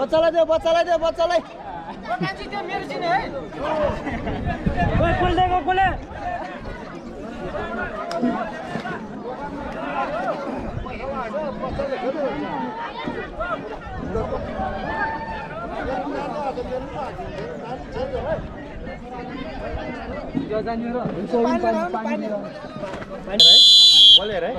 बच्चालाई दे बच्चालाई मेरो चिने है ओइ खोल्देको खोले यो जान्यो र पानी बोले रे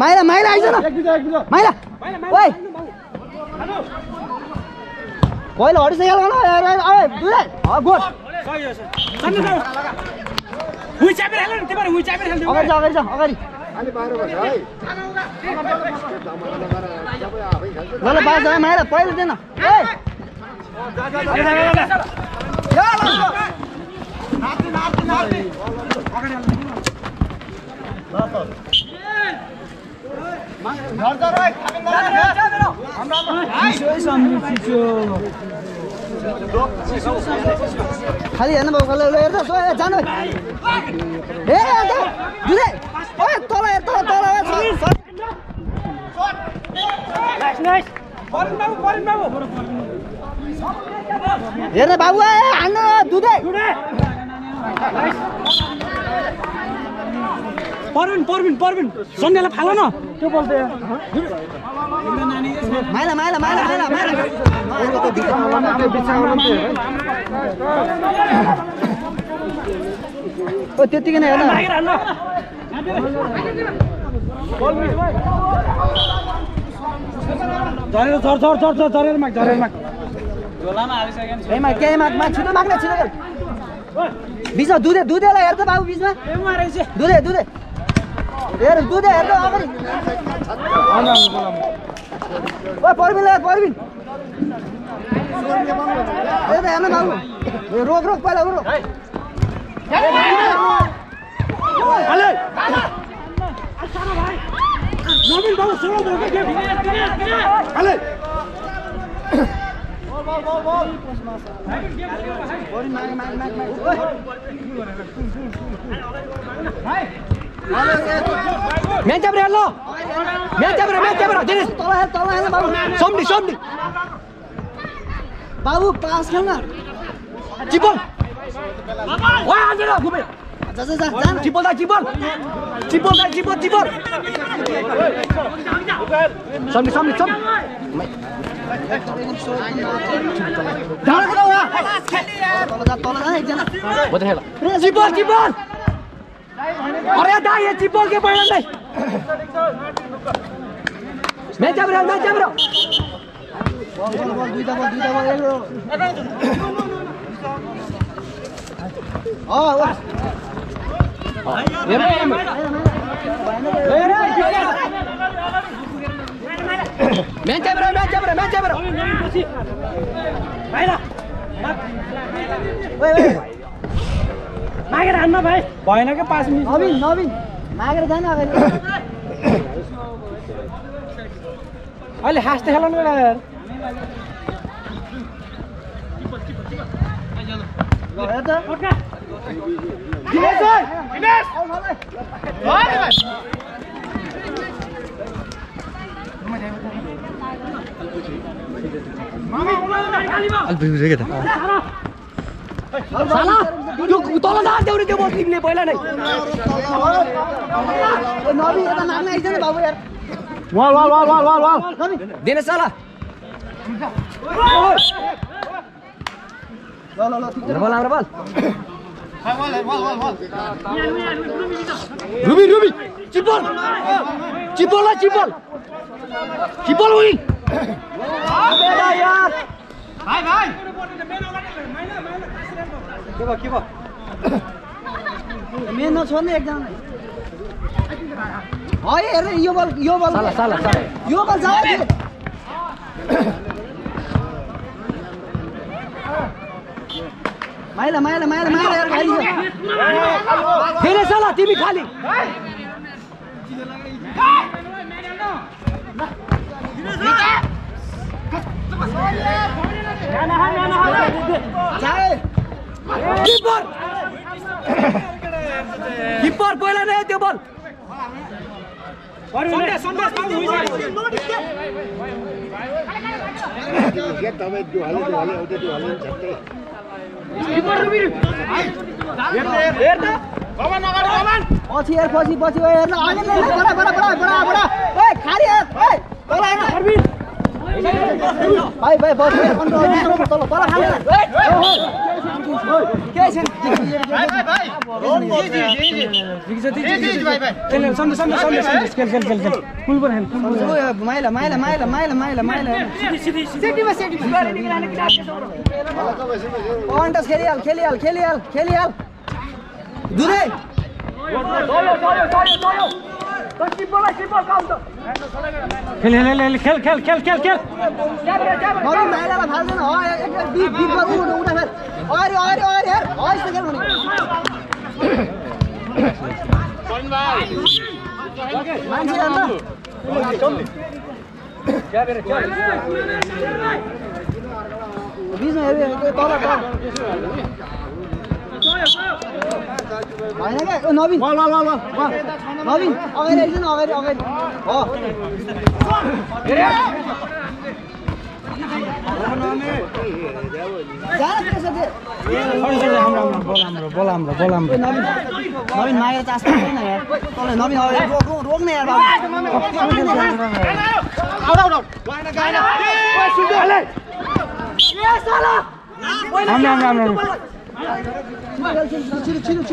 भाइ माइला आइज न माइला ओइ पहिला हडिसक्यो ल दुई गोल सही हो सन्नु जाऊ हुइ चापेर हाल्नु नि तिम्रो हुइ चापेर हाल्नु अगाडि जा अलि बाहिर बस है ल बाहिर जा माइला पहिला देन ए खाली हेर्नु बाबु जानु ए दुधे ओए तल हेर्नु बाबु हान्नु दुधे परबिन सन्ध्यालाई फाल न त्यो बोल्दै माइला ओ त्यतिकै नै हेर्नु झरेर माग छिटो माग्न छिटो बिचमा दुधेलाई हेर्छ बाबु बिचमा दुधे हेर दुधे हेर्नु अगाडि ओ परबिन हेर्नु बाबु रोक पहिला रोक नवीन बाबु सोलो बोल के हाले म्याच चापेर हेर्नु म्याच चापेर दिनेश तल हेर्नु बाबु सम्डी बाबु पास खेल न चिपल ओए आजरा घुमे जा चिपल सम्डी ढाडा कता हो तल जा एकजना बदर हेला चिपल अरे दाइ ये चिपल के पहिला नै म्याच चापेर बल दुईटा बल म्याच चापेर मागेर हान्न भाइ भएन के 5 मिनेट नवीन मागेर जान अगाडि अहिले हाँस्दै खेल्नु न यार साला तल जान देउरे त्यो बल टिप्ने पहिला नै नवीन यता माग्न आइछ नि बाबु यार वाल दिने साला बल हाम्रो बल रुबी रुबी चिपल चिपल चिपल चिपल विन यार भाइ भाइ के भयो मेन नछोड्ने एकजना हेर यो बल साला यो बल जाओ माइला यार खाली खेले साला तिमी खाली किपर पहिला नै त्यो बल पछि हेर पछि हेर्न बडा खाली भाइ बस तल खाली खेलिहाल दुधै खेल नवीन अगाडि आइज न अगाडि हो नवीन मागेर चास पर्दैन यार नवीन रोक्ने यार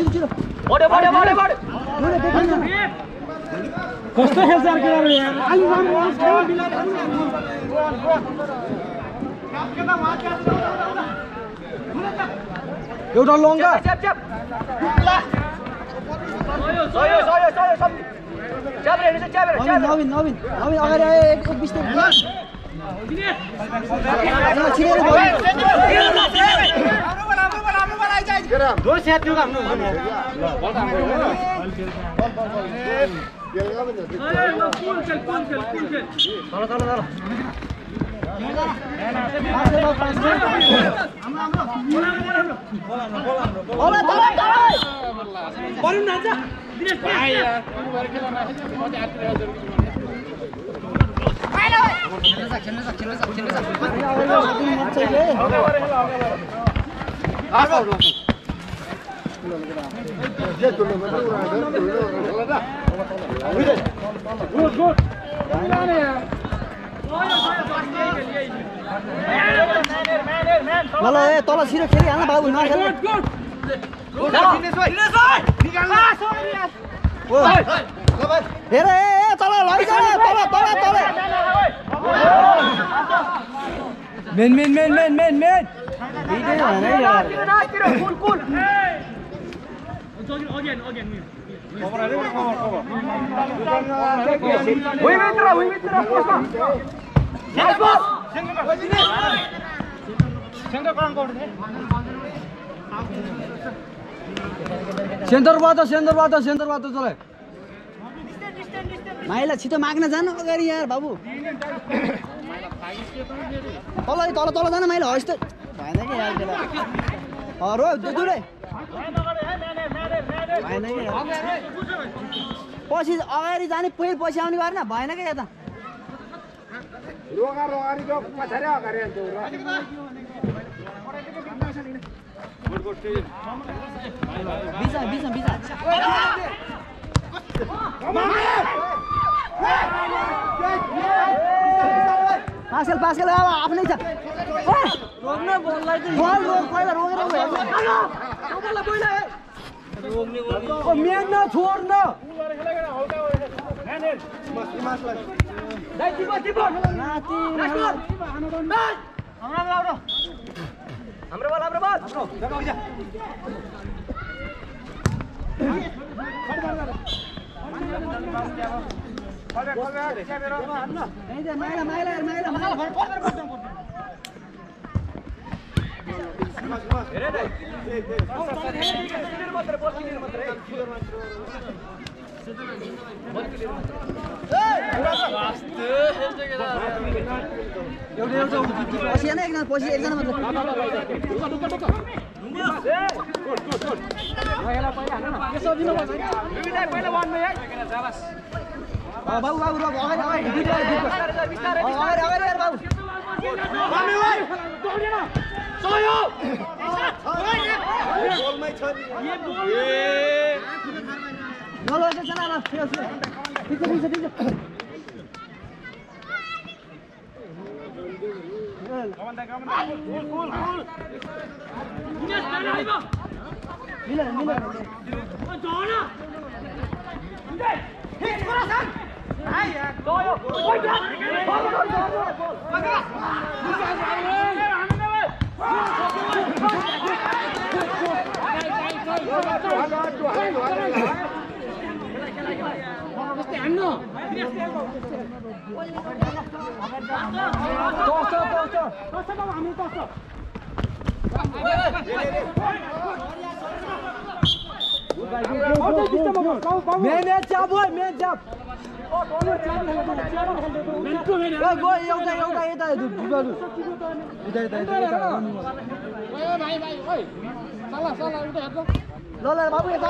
छिरो कस्तो खेल्छ एउटा लङ्गा नवीन अगाडि आयो एक बिस्तार ल तल छिरो खेलिहाल्न बाबु नखेल्नु हेर तल लैजा तल मेन सेन्टरबाट चले माइला छिटो माग्न जानु अगाडि यार बाबु तल जान माइला हस्त भएन कि यार रो दुलै भएन कि पछि अगाडि जाने पछि आउने गरेन भएन कि यता पास्कल अब आफ्नै छ रोक्न बललाई चाहिँ बल रोक पहिला रोकेर ओ मेन न छोड न हाम्रो बल पछि एकजना मात्र बाबु बाबु रोक अगाडि यार बाबु मेन चाप हो मेन चाप गो एउटा यता दुगालु यता ल बाबु यता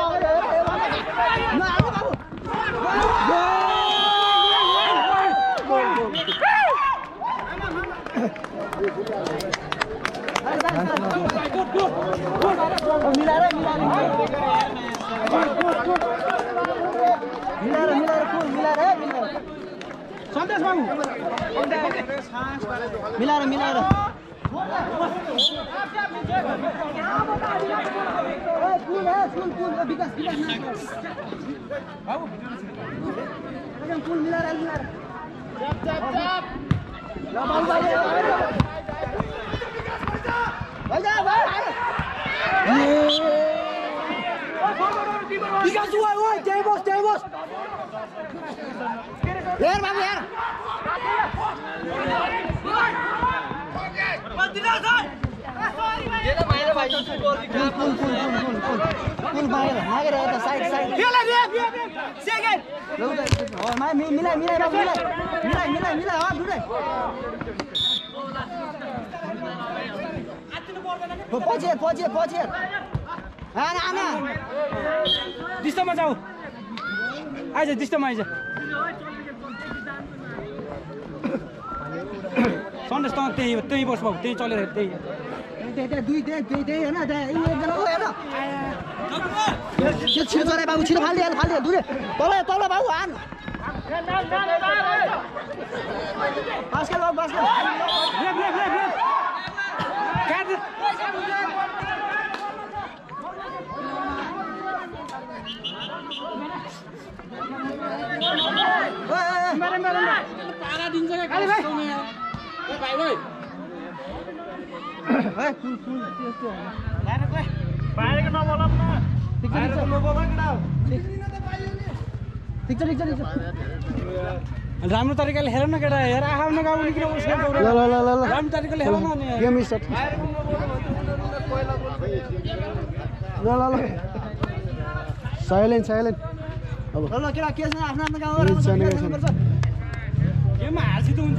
मिलाएर सन्देश बाबु मिलाएर पछि आना डिस्टर्बमा जाऊ आइज डिस्टर्बमा आइज सन्देश त त्यही बस बाबु त्यही चलेर त्यही होइन छिटो चलाए बाबु छिटो फालिदियो दुरे तल बाबु आन पास्कल बाबु राम्रो तरिकाले हेर न केटा हेर आफ्नो गाउँ निक्ल राम्रो तरिकाले हेर न गेम स्टार्ट ल साइलेन्ट अब ल केटा के छ आफ्नो गाउँमा गेममा हार्सी त हुन्छ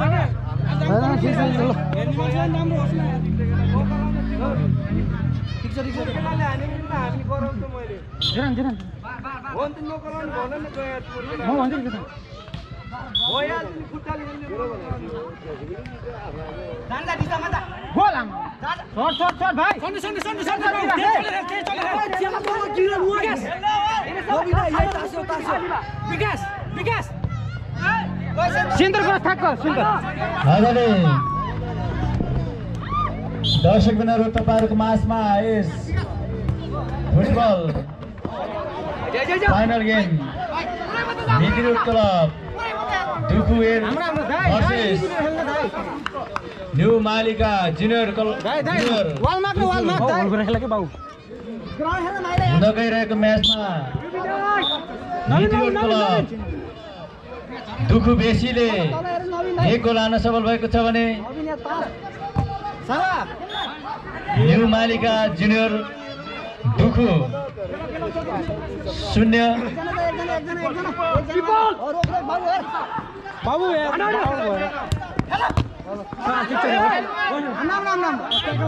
सिन्तर क्रस थाक सिन्तर हजुरले दर्शक बिनाहरू तपाईँहरूको माझमा यस फुटबल फाइनल गेम मितिरोड क्लब दुखु भर्सेस न्यू मालिका जुनियर हुन गइरहेको म्याचमा मितिरोड क्लब दुखु बेसीले 1 गोल हान्न सफल भएको छ भने न्यू मालिका जुनियर दुखु 0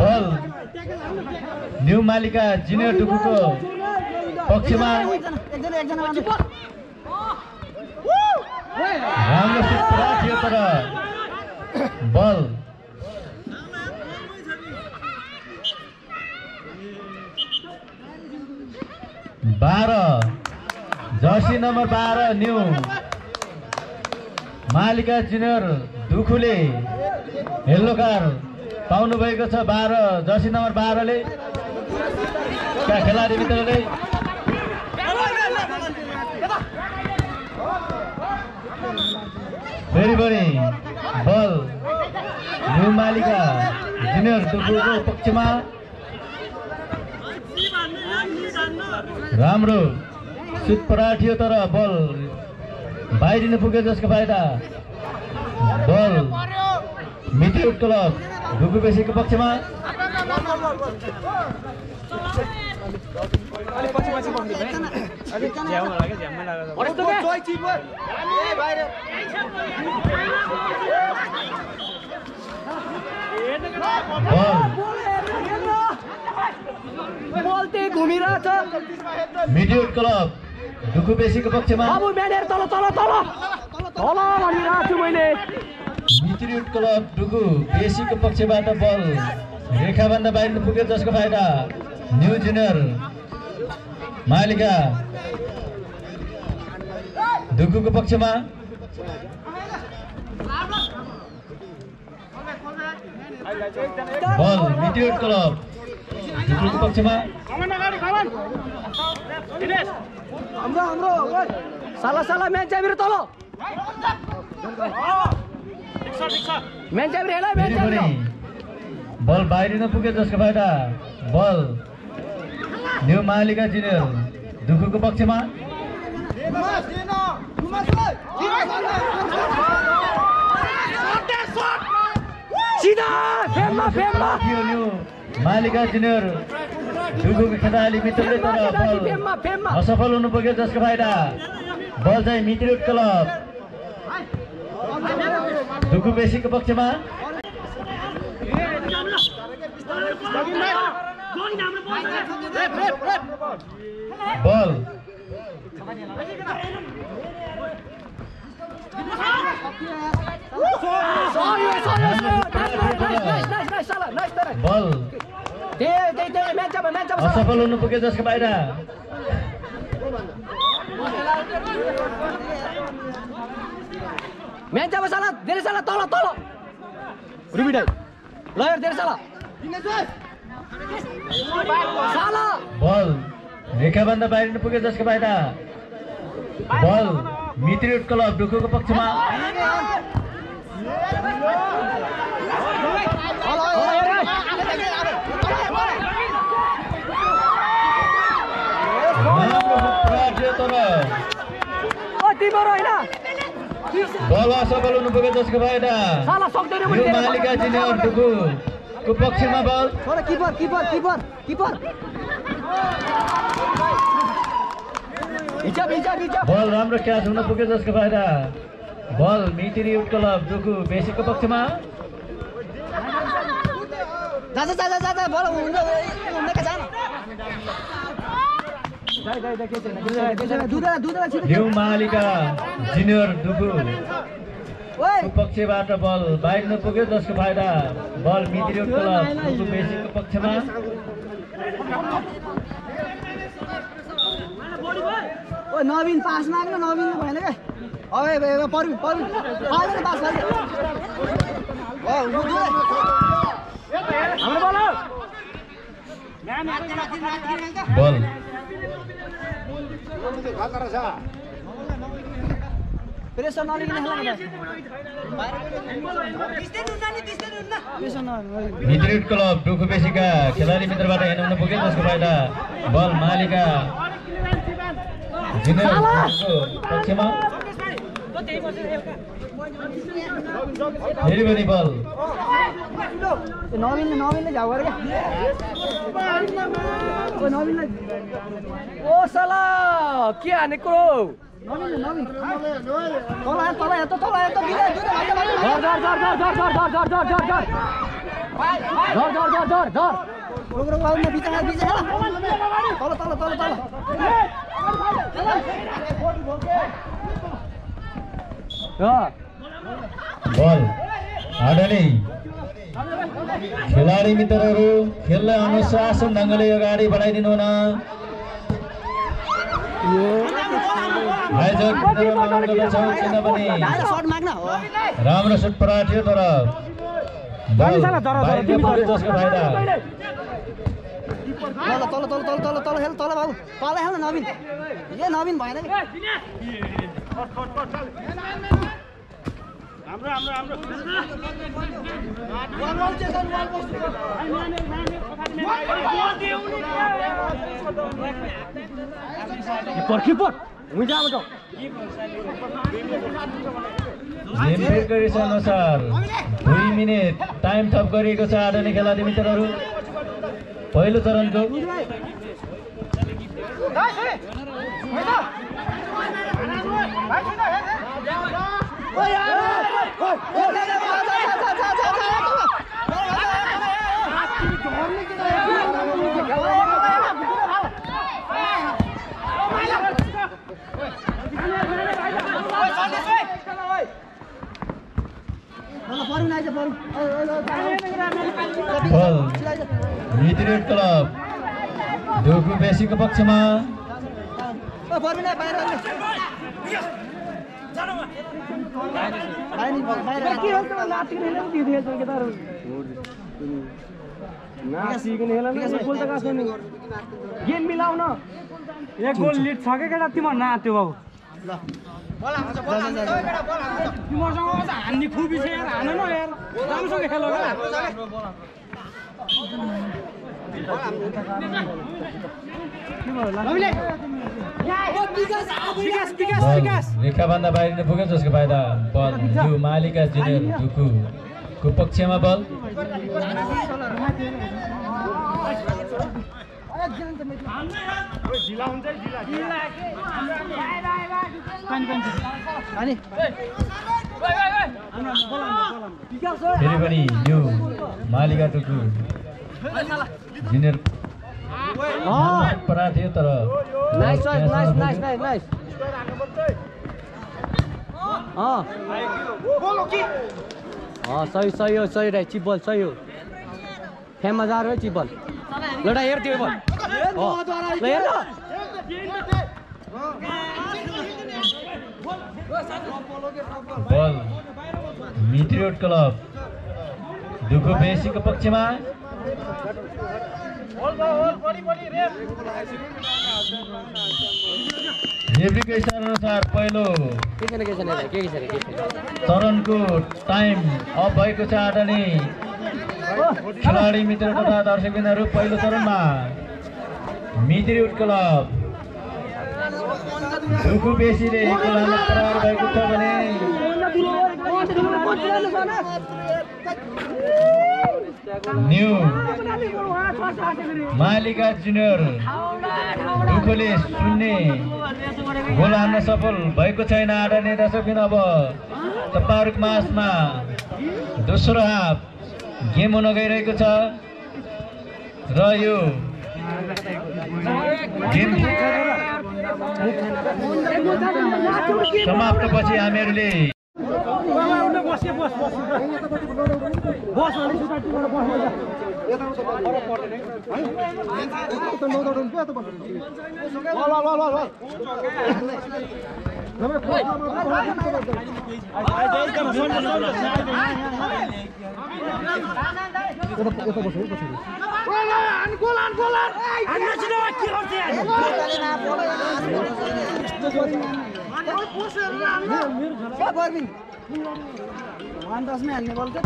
बल न्यू मालिका जुनियर दुखुको पक्षमा राम्रो सुट पुरा थियो तर बल जर्सी नम्बर 12 न्यू मालिका जुनियर दुखुले येल्लो कार्ड पाउनु भएको छ। 12 जर्सी नम्बर 12 ले का खेलाडी मित्रले फेरि पनि बल न्यू मालिका जुनियर दुखुको पक्षमा राम्रो सुट पराठियो तर बल बाहिरिन पुग्यो जसको फाइदा बल मितिरोड क्लब दुखु बेसीको पक्षमा बोलते घुमिरहेछ मितिरोड क्लब दुखु बेसीको पक्षमा अब म्यानेर तल तल तल तल भनिरहेको छु मैले। मितिरोड क्लब दुखु बेसीको पक्षबाट बल रेखाभन्दा बाहिर पुग्यो जसको फाइदा न्यू जुनियर मालिका दुखुको पक्षमा बल मितिरोड क्लब दुखुको पक्षमा हाम्रो साला साला म्यान चाहिँ तल म्यान चाहिँ हेला म्यान चाहिँ बल बाहिरिन पुग्यो जसको फाइदा बल न्यू मालिका जुनियर दुखुको पक्षमा सीधा फेममा फेममा न्यू मालिका जुनियर दुखुको खेलाडी मित्रले तर बल असफल हुनु पुग्यो जसको फाइदा बल चाहिँ मितिरोड क्लब दुखु बेसीको पक्षमा बल बल असफल हुनु पुग्यो जसको बाहिर म्यान चाहिँ साला धेरै साला तल तल रुबिडाई ल यार धेरै साला साला बल रेखाभन्दा बाहिर पुग्यो जसको बाहिर बल मितिरोड क्लब दुखुको पक्षमा बल असफल हुनु पुग्यो जसको बाहिर मालिका जुनियर दुखुको पक्षमा बल किपर किपर किपर किपर बल राम्रो क्याच हुन पुग्यो जसको बाहिर बल मितिरोड क्लब दुखु बेसीको पक्षमा न्यू मालिका जुनियर दुखु पक्षबाट बल बाहिर पुग्यो जसको फाइदा बल मितिरोड क्लब दुखु बेसीको पक्षमा नवीन पास माग्न नवीन भएन क्या पर्नु पाल्दैन पास गर्छ बल प्रेसर नलिकन मित्रिट क्लब डुकुबेसीका खेलाडी मित्रबाट हेर्न पुग्यो जसको फाइदा बल मालिका पक्षमा फेरि पनि बल नवीनले झाउ गरे नवीनले ओ साला के हानेको नवीन तल बल हाडनी खेलाडी मित्रहरू खेललाई अनुशासन ढङ्गले अगाडि बढाइदिनु हुन राम्रो सुट पराठ्यो तर जसको फाइदा तल बाबु तल हेर्न नवीन ए नवीन भएन नि अनुसार 2 मिनेट टाइम थप गरिएको छ आदरणीय खेलाडी मित्रहरू पहिलो चरणको मित्रिट क्लब डुकुबेसीको पक्षमा गेम मिलाउन एक गोल लिड छ के केटा तिम्रो नात्यो बाबु तिमीहरूसँग अझ हान्ने खुबी छ यार हान न यार राम्रोसँग खेल रेखाभन्दा बाहिर पुग्यो जसको फाइदा बल यो मालिका जुनियर दुकुको पक्षमा बल फेरि पनि यो मालिका टुकु जुनियर पराथ्यो तर नाइस सही हो चिप बल सही हो फेम मजार हो चिप बल लडा हेर त्यो बल ल हेर बल मित्रिट क्लब डुकुबेसीको पक्षमा रेफ्रीको इशारा अनुसार पहिलो चरणको टाइम अफ भएको छ आदरणीय खेलाडी मित्र तथा दर्शकबिन्दुहरू पहिलो चरणमा मित्रिट क्लब डुकुबेसीले प्रहार भएको छ भने न्यू मालिका जुनियर दुखोले सुन्ने गोल हान्न सफल भएको छैन आदरणीय दर्शकबिन। अब तपाईँहरूको माझमा दोस्रो हाफ गेम हुन गइरहेको छ र यो गेम समाप्तपछि हामीहरूले में हाल्ने बल क्या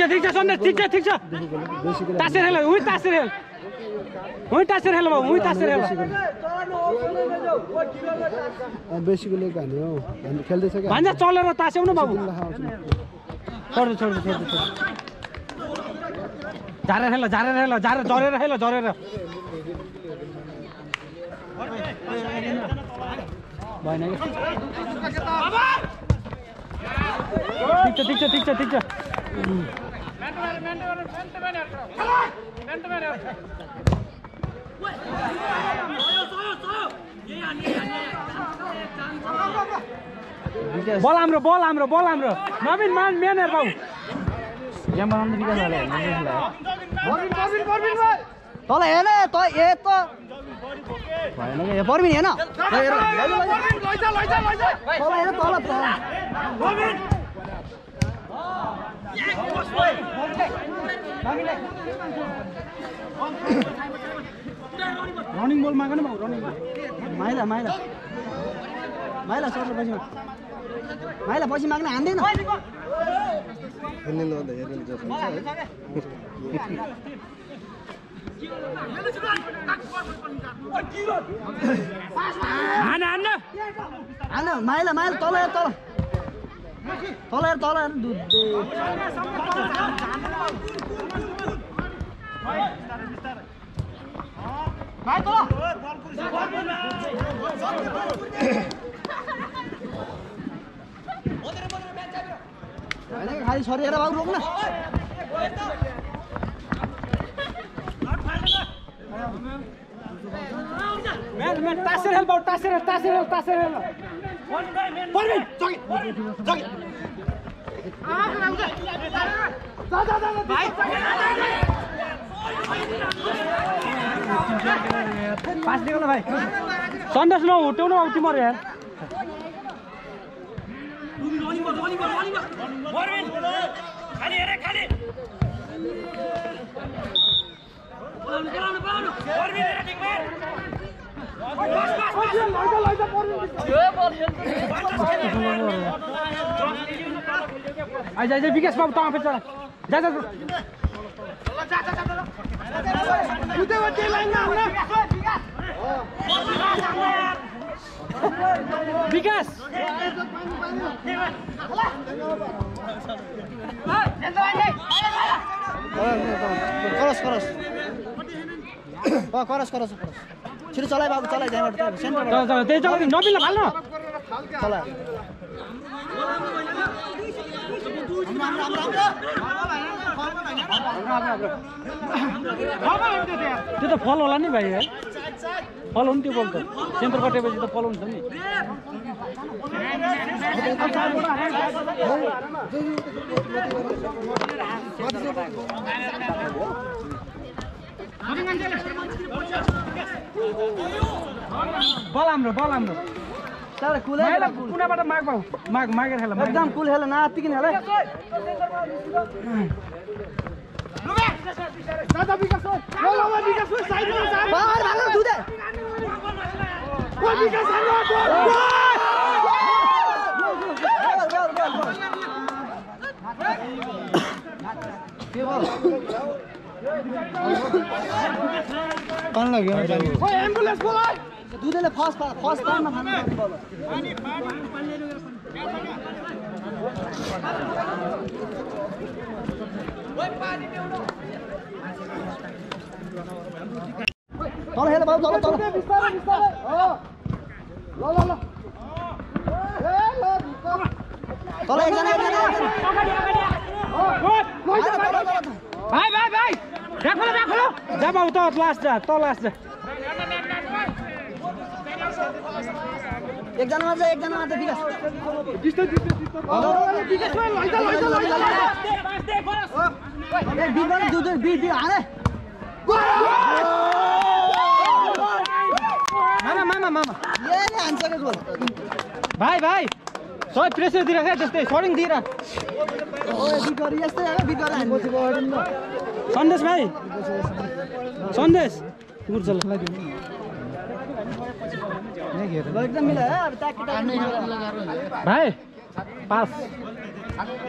ठीक छ सन्देश ठीक छ तासेर हेल उही तासेर हेल बाबु उही तासेर हेल बेसीको लेक हान्यो हामी खेल्दैछ के भान्जा चलेर तास्याउनु बाबु छोड झारेर हेल झरेर भएन कि ठीक छ बल हाम्रो नवीन मान मेनर बाबु यहाँ बनाउनु विकास तल हेर्न त ए त भएन के पर्बिन हेर्न रनिङ बल माग न बाबु रनिङ माइला सर पछि माग्न हान्दैन माइला तल हेर दुध खाली सरिएर बाबु रोक्न तासेर हेल बाबु तासेर हेल पर्बिन जगी पास दिएको न भाइ सन्देश नहुट्याउनु आउ तिम्रो यार आइज विकास बाबु तँ फेरि जा विकास करस छिटो चलाइ बाबु चलाइ त्यहाँबाट सेन्टरबाट त्यही चलाइ नबिल फाल्न चला त्यो त फल होला नि भाइ है फल हो नि त्यो बल त सेन्टर कटेपछि त फल हुन्छ नि बल हाम्रो सारा कुलै कुनाबाट माग पाऊ मागेर खेल एकदम कुल हेल नातिकिन हेल बाहर भागो दुधे कहाँ लाग्यो एम्बुलेन्स बोलाइ दुधेले फर्स्ट टाइममा खानु पर्छ तल हेर बाबु तल तल एकजना भाइ राखो जा बाबु त लास्ट जा एकजना मात्र विकास मामा भाइ सबै प्रेसर दिइराख त्यस्तै सडिङ दिइराख सन्देश भाइ सन्देश एकदम मिला भाइ पास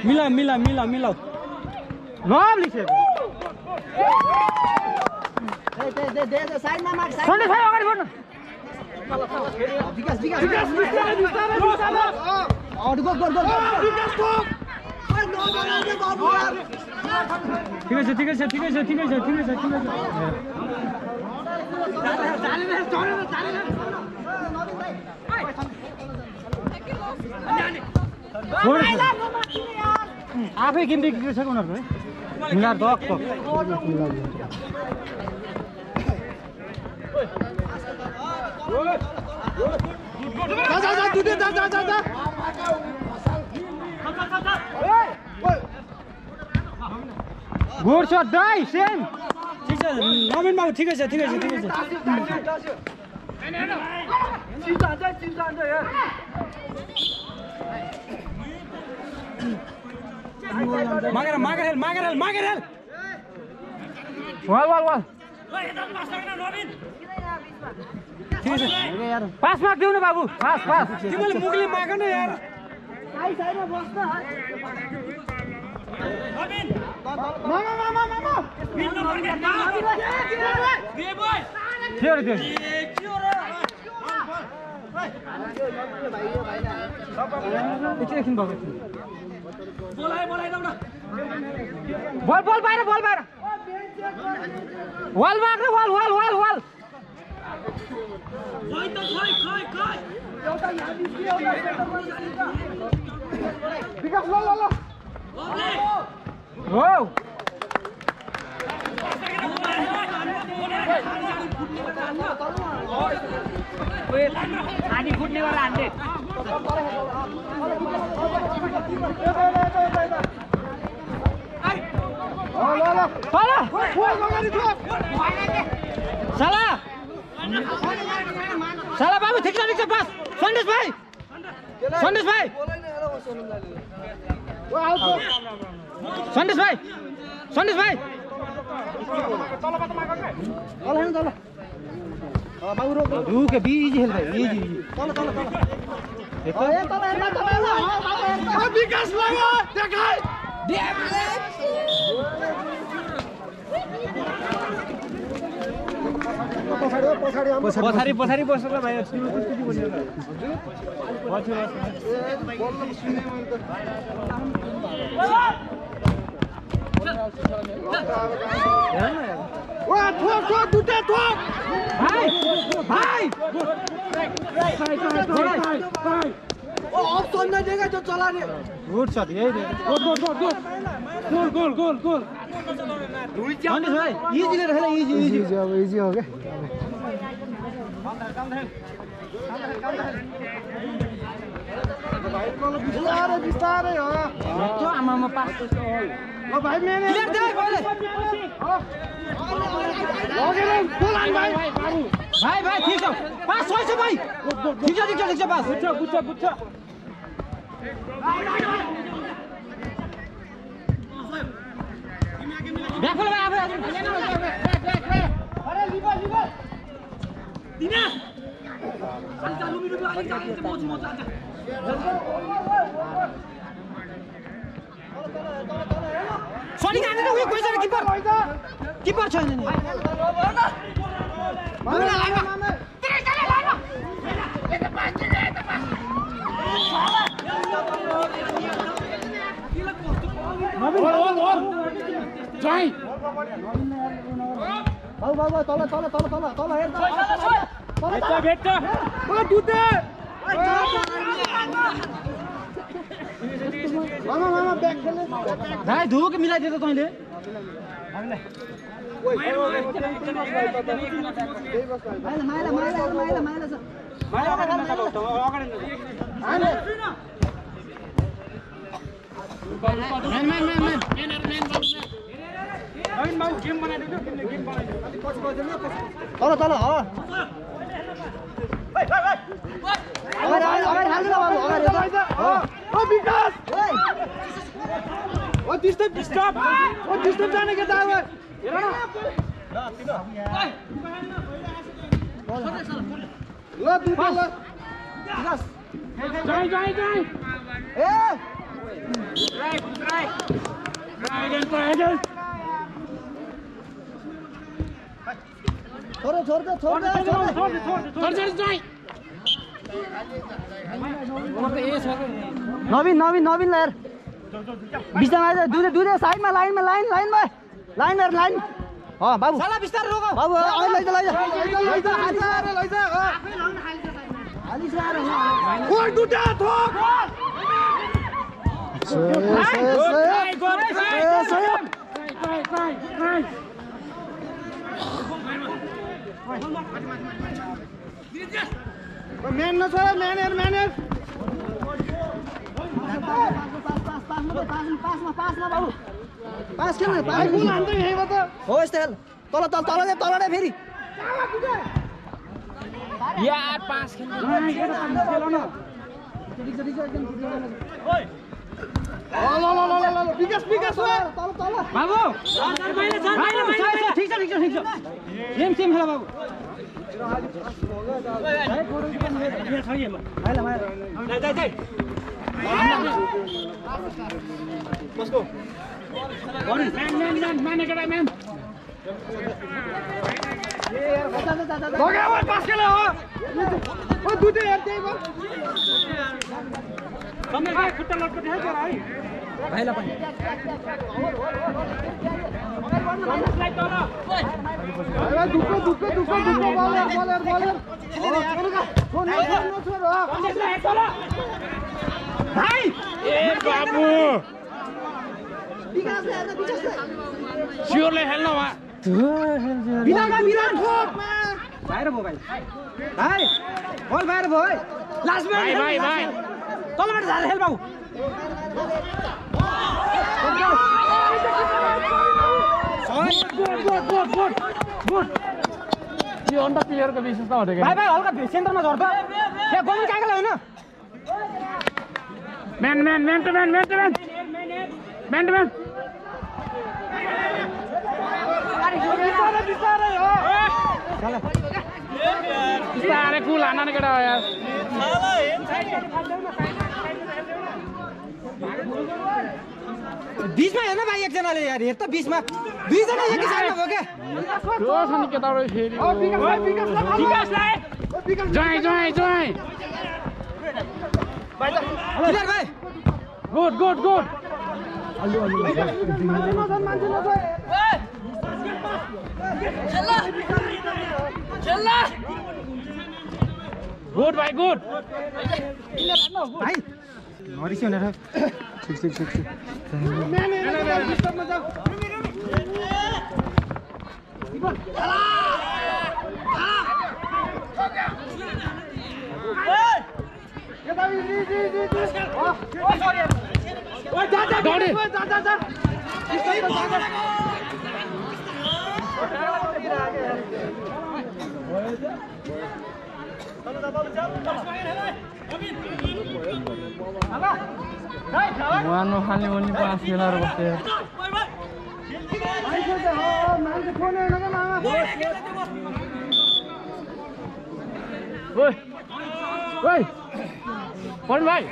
मिलाऊ नाम लेखेको साइडमा माग सन्देश भाइ अगाडि बढ्नु विकास ठिकै छ आफै गेम देखिसक्यो उनीहरूको है मिलाएर दक गुड शट दाइ सेम ठिक छ नवीन बाबु ठिकै छ मागेर हेल वाल पास माग देऊ न बाबु पास तिमीले मुगले माग न यार साइडमा बस्न बल बाहिर वाल माग्नु वाल आनी फुट्ने वाला हान्ने साला बाबु ठिक छ बस सन्देश भाइ रुके बीज हेल भाइ विकास लाग्यो देखाइ पछाडि बस्नु भाइ अप्सन नदिएका जो चलाने गुड सर यही रे गुड गोल अनि भाइ इजी ले रहेछ इजी अब इजी हो क्या बिस्तारै हो त्यो आमामा पास ओ भाइ मेने क्लियर दे पहिले भाइ ठीक छ पास होइछ भाइ ठीक छ पास गुच्छ ब्याकफुल भाइ आफै अरे लिबर दिना अलि चालु मिनु अलि चालु मोच सरी गाने त उयो कोइछ किपर छैन नि जाई बाबु तल हेर भेट्छ ओ दुते मामा ब्याक खेल्ने भाइ धुक मिलाइदिए त तैले माइला छ तल हो अगाडि हाल्नु बाबु अगाडि ओ विकास ओ डिस्टर्ब जाने के दावा हेर न ल दुते ल जाई ए छोड नवीन यार बिस्तारमा आइज दुधे साइडमा लाइनमा बाबु साला बिस्तारै रोक बाबु लैजा ओ दुटा थोक म्यान नछोड म्यानेर पासमा बाबु पास खेल्नु भाइ फुल हान्दै यहीँबाट हो यस्तो खेल तल दे फेरि यार पास खेल्नु ल विकास हो तल बाबु ठिक छ सेम खेल बाबु पास खेल हो ओ दुटे हेर त्यही भयो खुट्टा लटपट है भाइलाई पनि दुःख भाइ ए बाबु सियोरले खेल्न वा बाहिर भयो भाइ बल बाहिर भयो है लास्टमा भाइ तलबाट झारेर खेल बाबु गुड यो अन्त प्लेयरको विशेषता भनेको भाइ हल्का सेन्टरमा झर्छ यहाँ गोल कागले होइन म्यान बिस्तारै कुल हान्न केटा यार बीचमा हेर्न भाइ एकजनाले यार हेर त बीचमा दुईजना एकै साइडमा भयो क्या ठुलो छ नि केटाहरू फेरि जाई क्लियर भाइ गुड गुड भाइ गुड भाइ नरिसी भनेर Mano खाली ओन्ली 5 खेलाहरु बस्थे ओइ ओइ पढ्नु भाइ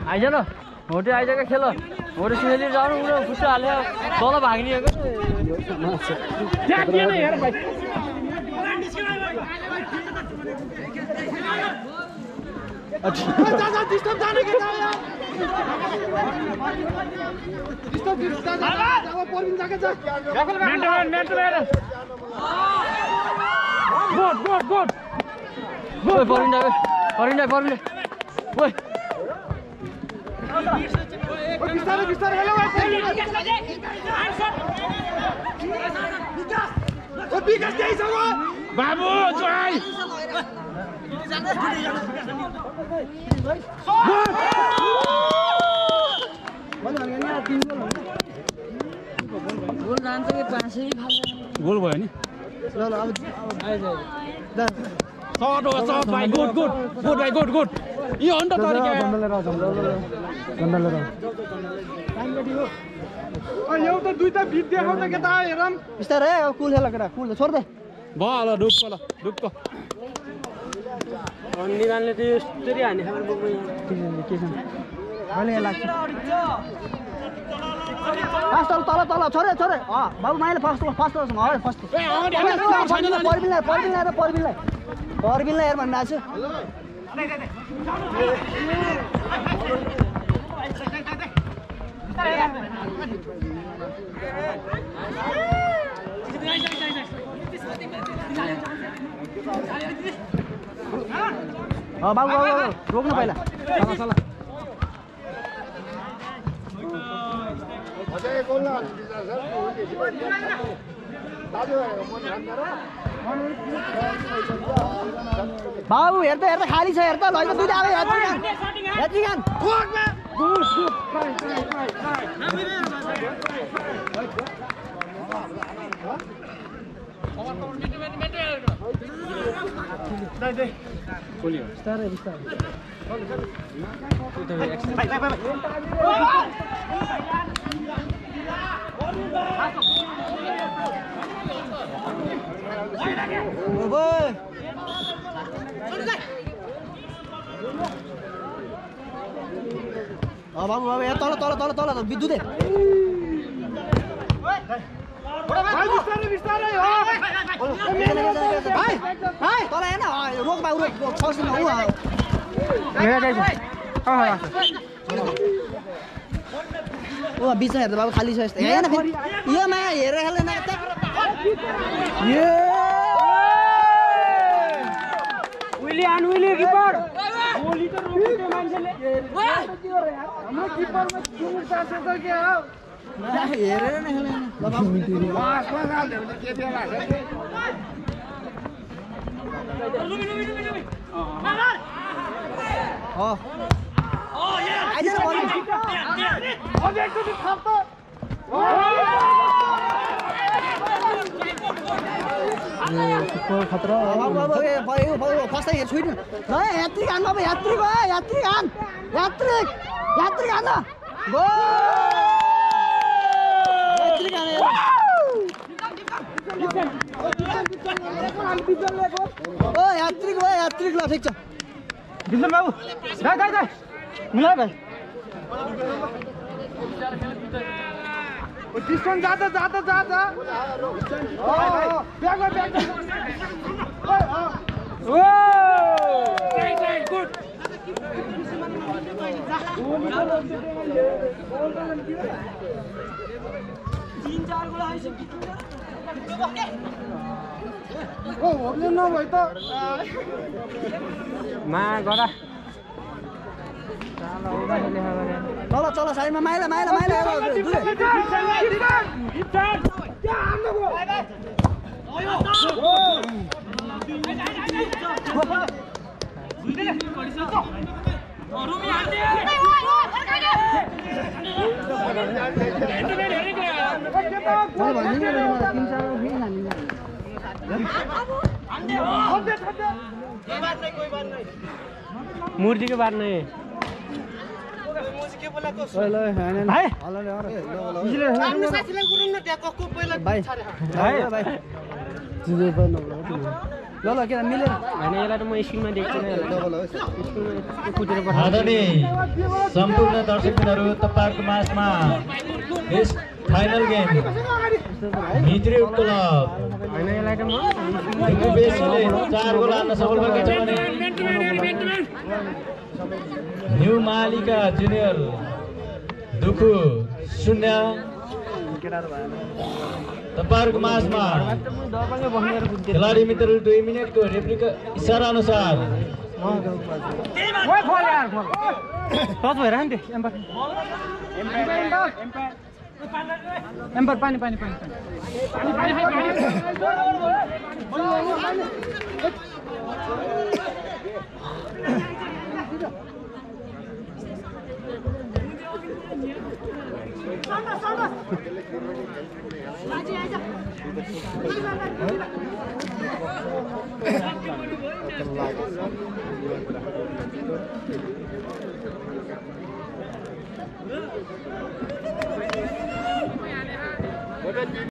आइज न होटे आइज के खेल होटे सिनेली जानु उरो खुट्टा हाल्यो तल भाग्निएको त्यहाँ किन यार भाइ जा डिस्टर्ब जाने के था यार डिस्टर्ब जा परबिन जाके जा मेन्टल गुड ओइ परबिन ओइ बिस्तारै हेलो विकास त्यही छ बाबु जोइ गोल जान्छ कि पासै गोल भयो नि ल अब शॉट भाइ गुड भाइ गुड यो हो नि त तरिका एउटा दुईटा भिड देखाउ त के त हेरम बिस्तारै अब कुल खेल केटा कुल छोड दे भयो ढुक्क निदानले त यसरी हाने खबर बोक्नु के छ अहिले लाग्छ फास्ट तल छोरे बाबु माइले फर्स्ट परबिनलाई हेर भन्नु आएको छु बाबु रोक्नु पहिला चल बाबु हेर्दा खाली छ हेर्दा लैजा दुईटा आवे यात्री गान बाबु यहाँ तल बिद्युत तल हेर्न रोक बाबु ओ बिचमा हेर्दा बाबु खाली छ यस्तो हेर्न फेरि यो माया हेरेर खेल्दैन विली किपर गोली त रोक्यो मान्छेले हाम्रो किपरमा चुमुर चार्छ त के हो हेरेर नै खेल्दैन ल बाबु पासमा गाल्यो भने के बेला छ आइज न बल अबेको त थप त खतरा बाबु फर्स्ट हेर छुइनु ल यात्री गान बाबु यात्री गान गो यात्री गान ओ यात्री ल ठिक छ बिसन बाबु दाइ मिला भाइ डिस्टन जाता ब्याग ओ राइट गुड मा गरा चल चल साइडमा माइला माइला माइला मूर्ति के बात नहीं ल के मिलेन होइन यसलाई त म स्क्रिनमा देख्छु नै आदरणीय सम्पूर्ण दर्शकहरू तपाईँहरूको माझमा यस फाइनल गेम भित्री क्लब होइन यसलाई त म बेसीले 4 गोल हान्न सफल भएको छ भने न्यू मालिका जुनियर दुखु 0 तपाईहरुको माझमा खेलाडी मित्रहरू 2 मिनेटको रेफ्रीको इशारा अनुसार टच भएर नि त्यो एम्पर पानी पानी पानी